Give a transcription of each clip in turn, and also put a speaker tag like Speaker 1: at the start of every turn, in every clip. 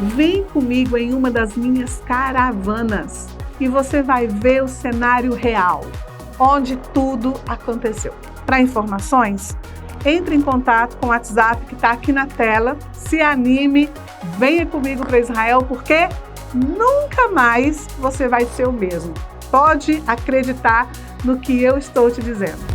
Speaker 1: Vem comigo em uma das minhas caravanas e você vai ver o cenário real, onde tudo aconteceu. Para informações, entre em contato com o WhatsApp que está aqui na tela, se anime, venha comigo para Israel, porque nunca mais você vai ser o mesmo. Pode acreditar no que eu estou te dizendo.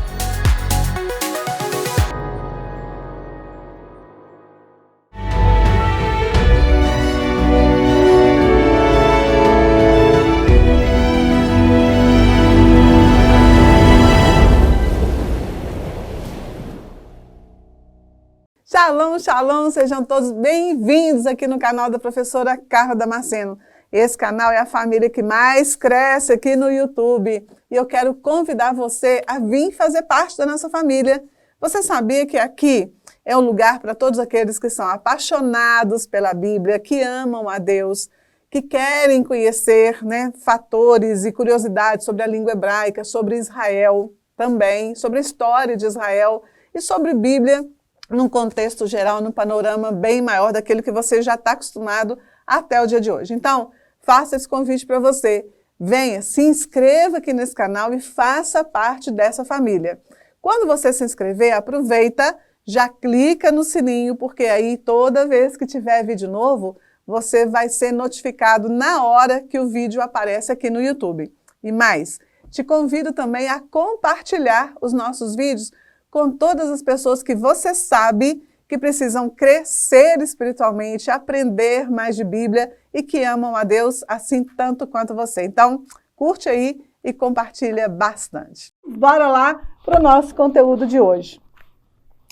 Speaker 1: Shalom, shalom, sejam todos bem-vindos aqui no canal da professora Carla Damasceno. Esse canal é a família que mais cresce aqui no YouTube e eu quero convidar você a vir fazer parte da nossa família. Você sabia que aqui é um lugar para todos aqueles que são apaixonados pela Bíblia, que amam a Deus, que querem conhecer, fatores e curiosidades sobre a língua hebraica, sobre Israel também, sobre a história de Israel e sobre Bíblia, num contexto geral, num panorama bem maior daquele que você já está acostumado até o dia de hoje. Então, faça esse convite para você. Venha, se inscreva aqui nesse canal e faça parte dessa família. Quando você se inscrever, aproveita, já clica no sininho, porque aí toda vez que tiver vídeo novo, você vai ser notificado na hora que o vídeo aparece aqui no YouTube. E mais, te convido também a compartilhar os nossos vídeos com todas as pessoas que você sabe que precisam crescer espiritualmente, aprender mais de Bíblia e que amam a Deus assim tanto quanto você. Então, curte aí e compartilha bastante. Bora lá para o nosso conteúdo de hoje.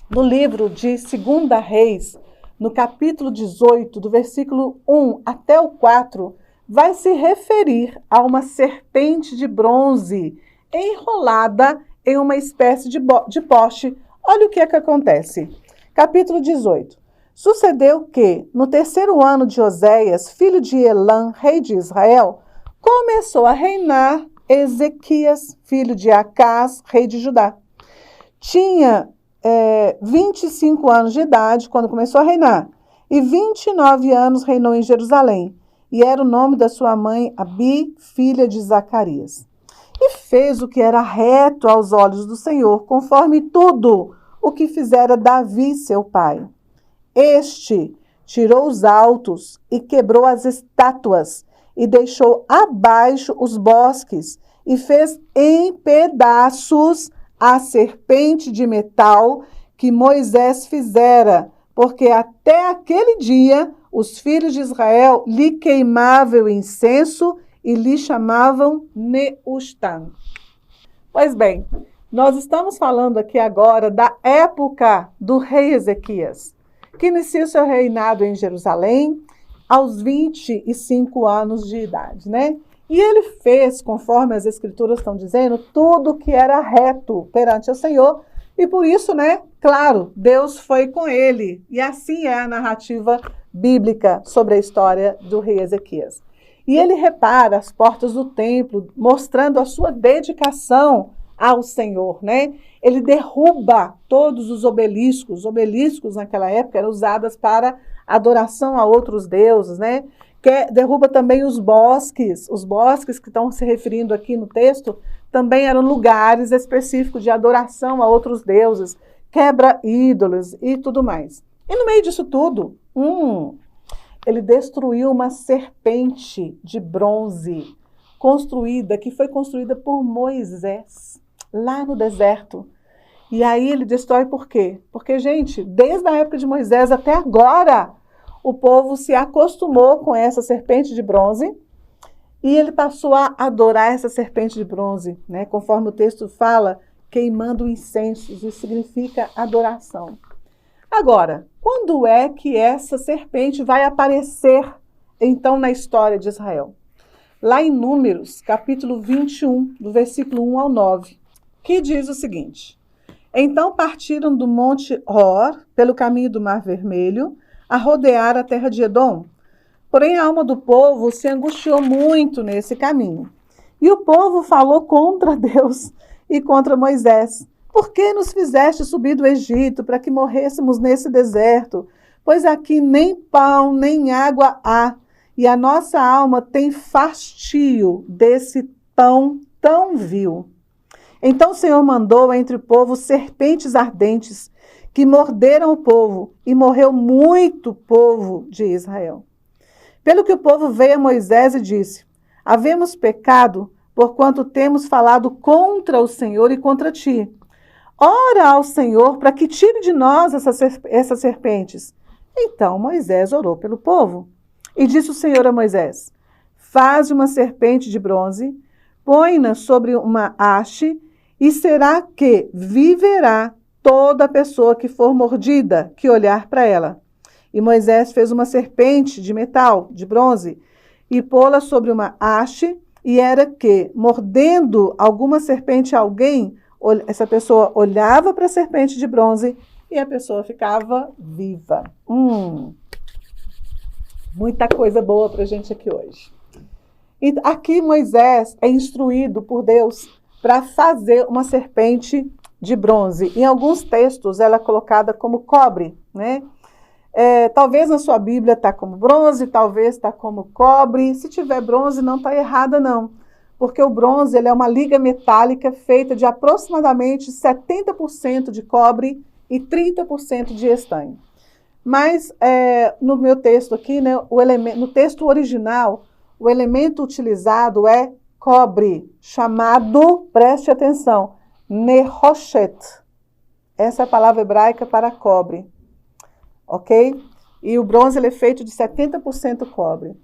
Speaker 1: No livro de 2 Reis, no capítulo 18, do versículo 1 até o 4, vai se referir a uma serpente de bronze enrolada em uma espécie de poste. Olha o que acontece. Capítulo 18. Sucedeu que, no 3º ano de Oséias, filho de Elã, rei de Israel, começou a reinar Ezequias, filho de Acás, rei de Judá. Tinha 25 anos de idade quando começou a reinar, e 29 anos reinou em Jerusalém, e era o nome da sua mãe Abi, filha de Zacarias. E fez o que era reto aos olhos do Senhor, conforme tudo o que fizera Davi, seu pai. Este tirou os altos e quebrou as estátuas, e deixou abaixo os bosques, e fez em pedaços a serpente de metal que Moisés fizera, porque até aquele dia os filhos de Israel lhe queimavam o incenso e lhe chamavam Neustan. Pois bem, nós estamos falando aqui agora da época do rei Ezequias, que inicia o seu reinado em Jerusalém aos 25 anos de idade, E ele fez, conforme as escrituras estão dizendo, tudo que era reto perante o Senhor, e por isso, claro, Deus foi com ele. E assim é a narrativa bíblica sobre a história do rei Ezequias. E ele repara as portas do templo, mostrando a sua dedicação ao Senhor, Ele derruba todos os obeliscos. Os obeliscos naquela época eram usados para adoração a outros deuses, Derruba também os bosques que estão se referindo aqui no texto, também eram lugares específicos de adoração a outros deuses, quebra ídolos e tudo mais. E no meio disso tudo, ele destruiu uma serpente de bronze que foi construída por Moisés, lá no deserto. E aí ele destrói por quê? Porque, gente, desde a época de Moisés até agora, o povo se acostumou com essa serpente de bronze e ele passou a adorar essa serpente de bronze, Conforme o texto fala, queimando incensos, isso significa adoração. Agora, quando é que essa serpente vai aparecer, então, na história de Israel? Lá em Números, capítulo 21, do versículo 1 ao 9, que diz o seguinte: Então partiram do monte Hor, pelo caminho do Mar Vermelho, a rodear a terra de Edom. Porém, a alma do povo se angustiou muito nesse caminho. E o povo falou contra Deus e contra Moisés. Por que nos fizeste subir do Egito para que morrêssemos nesse deserto? Pois aqui nem pão, nem água há, e a nossa alma tem fastio desse pão tão vil. Então o Senhor mandou entre o povo serpentes ardentes, que morderam o povo, e morreu muito povo de Israel. Pelo que o povo veio a Moisés e disse: havemos pecado, porquanto temos falado contra o Senhor e contra ti. Ora ao Senhor para que tire de nós essas serpentes. Então Moisés orou pelo povo. E disse o Senhor a Moisés: faz uma serpente de bronze, põe-na sobre uma haste, e será que viverá toda pessoa que for mordida, que olhar para ela. E Moisés fez uma serpente de metal, de bronze, e pô-la sobre uma haste, e era que, mordendo alguma serpente a alguém, essa pessoa olhava para a serpente de bronze e a pessoa ficava viva. Muita coisa boa para a gente aqui hoje. E aqui Moisés é instruído por Deus para fazer uma serpente de bronze. Em alguns textos ela é colocada como cobre, né? Talvez na sua Bíblia está como bronze, talvez está como cobre. Se tiver bronze não está errada não, porque o bronze ele é uma liga metálica feita de aproximadamente 70% de cobre e 30% de estanho. Mas no meu texto aqui, né, no texto original, o elemento utilizado é cobre, chamado, preste atenção, nehoshet. Essa é a palavra hebraica para cobre, ok? E o bronze ele é feito de 70% cobre.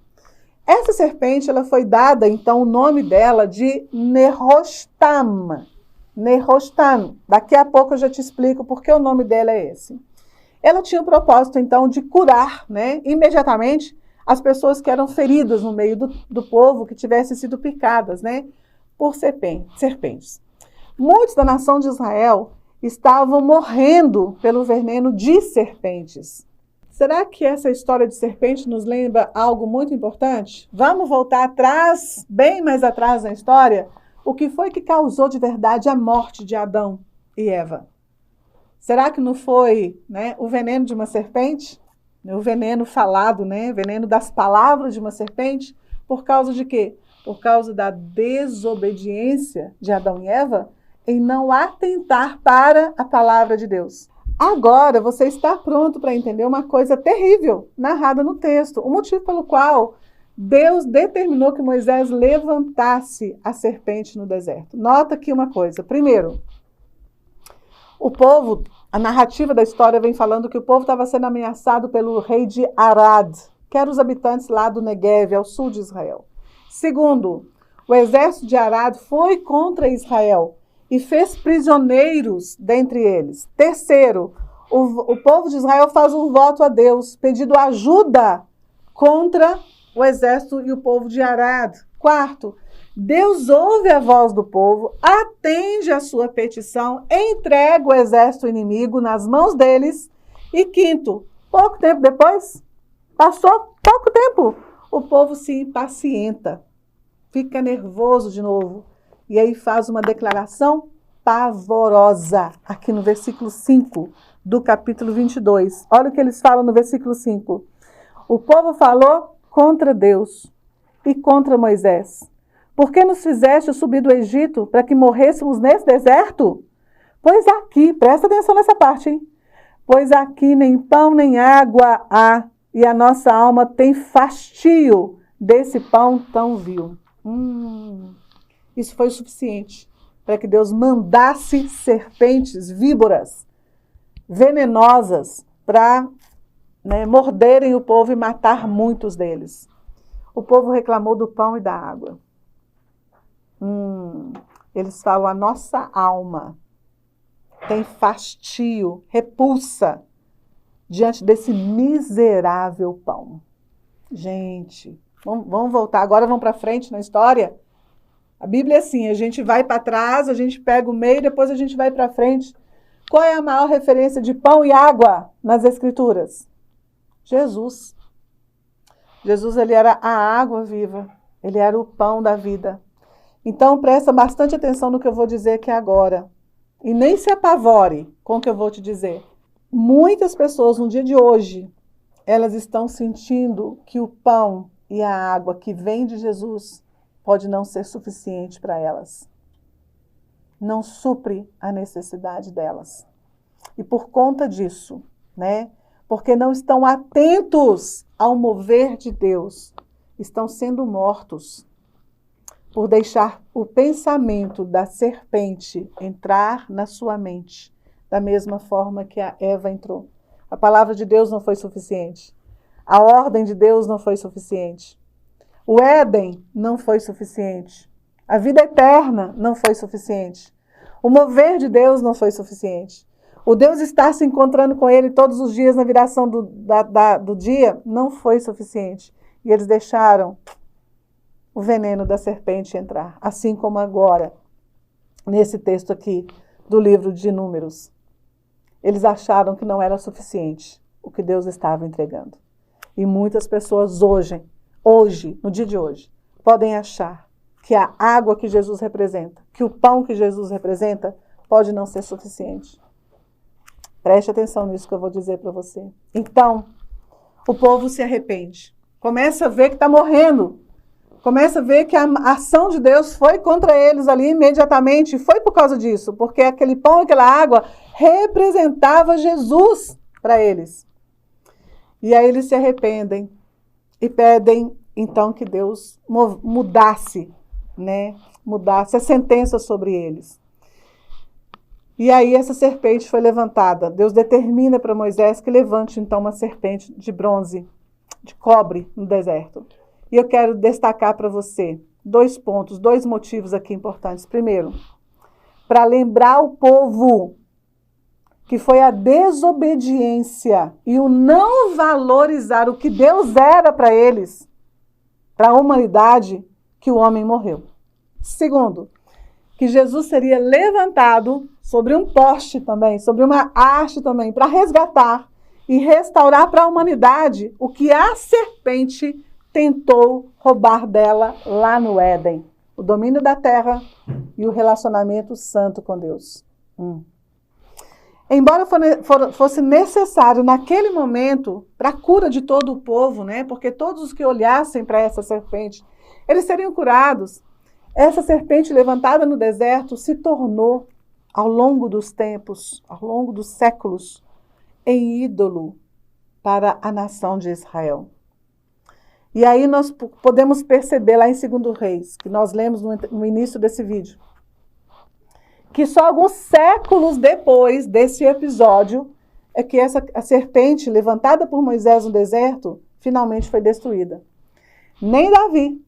Speaker 1: Essa serpente ela foi dada, então, o nome dela de Nehostam. Nehostam. Daqui a pouco eu já te explico por que o nome dela é esse. Ela tinha o propósito, então, de curar, né, imediatamente as pessoas que eram feridas no meio do povo, que tivessem sido picadas, né, por serpentes. Muitos da nação de Israel estavam morrendo pelo veneno de serpentes. Será que essa história de serpente nos lembra algo muito importante? Vamos voltar atrás, bem mais atrás na história, o que foi que causou de verdade a morte de Adão e Eva? Será que não foi, né, o veneno de uma serpente? O veneno falado, né, veneno das palavras de uma serpente? Por causa de quê? Por causa da desobediência de Adão e Eva em não atentar para a palavra de Deus. Agora você está pronto para entender uma coisa terrível narrada no texto. O motivo pelo qual Deus determinou que Moisés levantasse a serpente no deserto. Nota aqui uma coisa. Primeiro, o povo, a narrativa da história vem falando que o povo estava sendo ameaçado pelo rei de Arad, que eram os habitantes lá do Negev, ao sul de Israel. Segundo, o exército de Arad foi contra Israel e fez prisioneiros dentre eles. Terceiro, o povo de Israel faz um voto a Deus, pedindo ajuda contra o exército e o povo de Arad. Quarto, Deus ouve a voz do povo, atende a sua petição, entrega o exército inimigo nas mãos deles. E quinto, pouco tempo depois, passou pouco tempo, o povo se impacienta, fica nervoso de novo. E aí faz uma declaração pavorosa, aqui no versículo 5 do capítulo 22. Olha o que eles falam no versículo 5. O povo falou contra Deus e contra Moisés. Por que nos fizeste subir do Egito para que morrêssemos nesse deserto? Pois aqui, presta atenção nessa parte, hein? Pois aqui nem pão nem água há, e a nossa alma tem fastio desse pão tão vil. Isso foi o suficiente para que Deus mandasse serpentes, víboras, venenosas, para morderem o povo e matar muitos deles. O povo reclamou do pão e da água. Eles falam, a nossa alma tem fastio, repulsa, diante desse miserável pão. Gente, vamos voltar, agora vamos para frente na história. A Bíblia é assim, a gente vai para trás, a gente pega o meio, depois a gente vai para frente. Qual é a maior referência de pão e água nas Escrituras? Jesus. Jesus, ele era a água viva, ele era o pão da vida. Então, presta bastante atenção no que eu vou dizer aqui agora. E nem se apavore com o que eu vou te dizer. Muitas pessoas, no dia de hoje, elas estão sentindo que o pão e a água que vem de Jesus pode não ser suficiente para elas. Não supre a necessidade delas. E por conta disso, né? Porque não estão atentos ao mover de Deus, estão sendo mortos por deixar o pensamento da serpente entrar na sua mente, da mesma forma que a Eva entrou. A palavra de Deus não foi suficiente. A ordem de Deus não foi suficiente. O Éden não foi suficiente. A vida eterna não foi suficiente. O mover de Deus não foi suficiente. O Deus estar se encontrando com ele todos os dias na viração do dia não foi suficiente. E eles deixaram o veneno da serpente entrar. Assim como agora, nesse texto aqui do livro de Números. Eles acharam que não era suficiente o que Deus estava entregando. E muitas pessoas hoje, no dia de hoje, podem achar que a água que Jesus representa, que o pão que Jesus representa, pode não ser suficiente. Preste atenção nisso que eu vou dizer para você. Então, o povo se arrepende. Começa a ver que está morrendo. Começa a ver que a ação de Deus foi contra eles ali imediatamente. E foi por causa disso. Porque aquele pão e aquela água representava Jesus para eles. E aí eles se arrependem. E pedem, então, que Deus mudasse, né? Mudasse a sentença sobre eles. E aí essa serpente foi levantada. Deus determina para Moisés que levante então uma serpente de bronze, de cobre no deserto. E eu quero destacar para você 2 pontos, 2 motivos aqui importantes. Primeiro, para lembrar o povo que foi a desobediência e o não valorizar o que Deus era para eles, para a humanidade, que o homem morreu. Segundo, que Jesus seria levantado sobre um poste também, sobre uma haste também, para resgatar e restaurar para a humanidade o que a serpente tentou roubar dela lá no Éden. O domínio da terra e o relacionamento santo com Deus. Embora fosse necessário naquele momento, para a cura de todo o povo, né? Porque todos os que olhassem para essa serpente, eles seriam curados. Essa serpente levantada no deserto se tornou, ao longo dos tempos, ao longo dos séculos, em ídolo para a nação de Israel. E aí nós podemos perceber lá em 2 Reis, que nós lemos no início desse vídeo, que só alguns séculos depois desse episódio é que a serpente levantada por Moisés no deserto finalmente foi destruída. Nem Davi,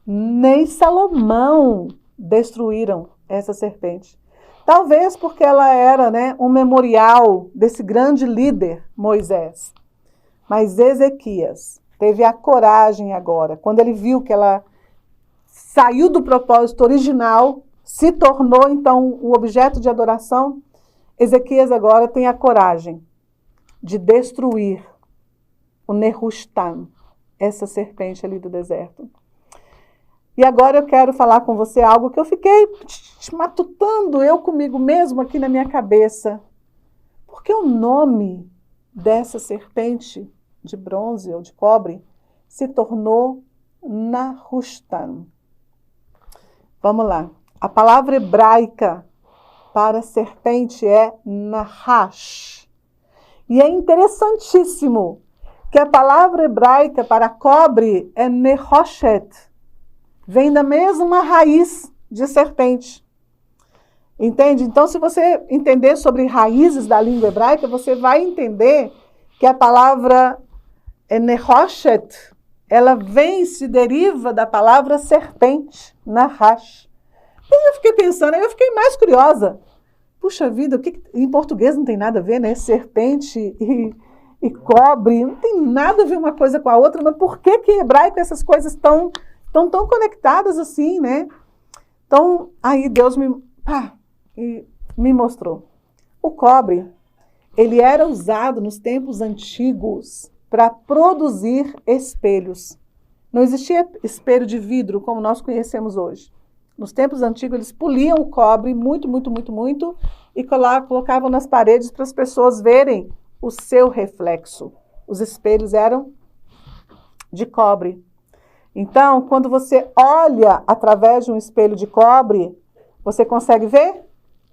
Speaker 1: nem Salomão destruíram essa serpente. Talvez porque ela era, né, um memorial desse grande líder, Moisés. Mas Ezequias teve a coragem agora, quando ele viu que ela saiu do propósito original, se tornou, então, o objeto de adoração, Ezequias agora tem a coragem de destruir o Nehushtan, essa serpente ali do deserto. E agora eu quero falar com você algo que eu fiquei matutando eu comigo mesmo aqui na minha cabeça. Porque o nome dessa serpente de bronze ou de cobre se tornou Nehushtan. Vamos lá. A palavra hebraica para serpente é Nahash. E é interessantíssimo que a palavra hebraica para cobre é Nehoshet. Vem da mesma raiz de serpente. Entende? Então, se você entender sobre raízes da língua hebraica, você vai entender que a palavra Nehoshet, ela se deriva da palavra serpente, Nahash. E eu fiquei pensando, aí eu fiquei mais curiosa. Puxa vida, o que em português não tem nada a ver, né? Serpente e cobre, não tem nada a ver uma coisa com a outra, mas por que em hebraico essas coisas estão tão conectadas assim, né? Então, aí Deus me mostrou. O cobre, ele era usado nos tempos antigos para produzir espelhos. Não existia espelho de vidro como nós conhecemos hoje. Nos tempos antigos, eles poliam o cobre muito, e colocavam nas paredes para as pessoas verem o seu reflexo. os espelhos eram de cobre. Então, quando você olha através de um espelho de cobre, você consegue ver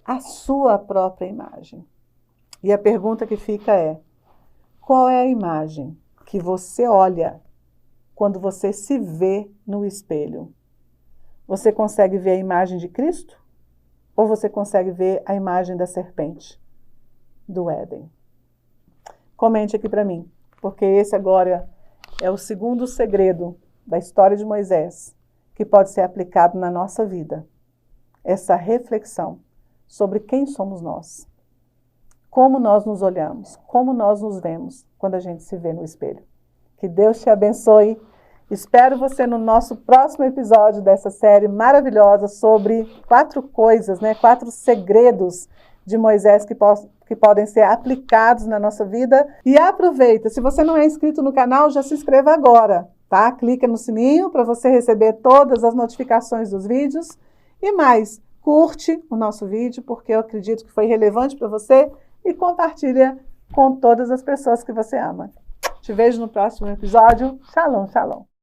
Speaker 1: a sua própria imagem. E a pergunta que fica é: qual é a imagem que você olha quando você se vê no espelho? Você consegue ver a imagem de Cristo? Ou você consegue ver a imagem da serpente do Éden? Comente aqui para mim, porque esse agora é o segundo segredo da história de Moisés, que pode ser aplicado na nossa vida. Essa reflexão sobre quem somos nós. Como nós nos olhamos, como nós nos vemos quando a gente se vê no espelho. Que Deus te abençoe. Espero você no nosso próximo episódio dessa série maravilhosa sobre 4 coisas, 4 segredos de Moisés que podem ser aplicados na nossa vida. E aproveita, se você não é inscrito no canal, já se inscreva agora, tá? Clica no sininho para você receber todas as notificações dos vídeos. E mais, curte o nosso vídeo, porque eu acredito que foi relevante para você, e compartilha com todas as pessoas que você ama. Te vejo no próximo episódio. Shalom, shalom.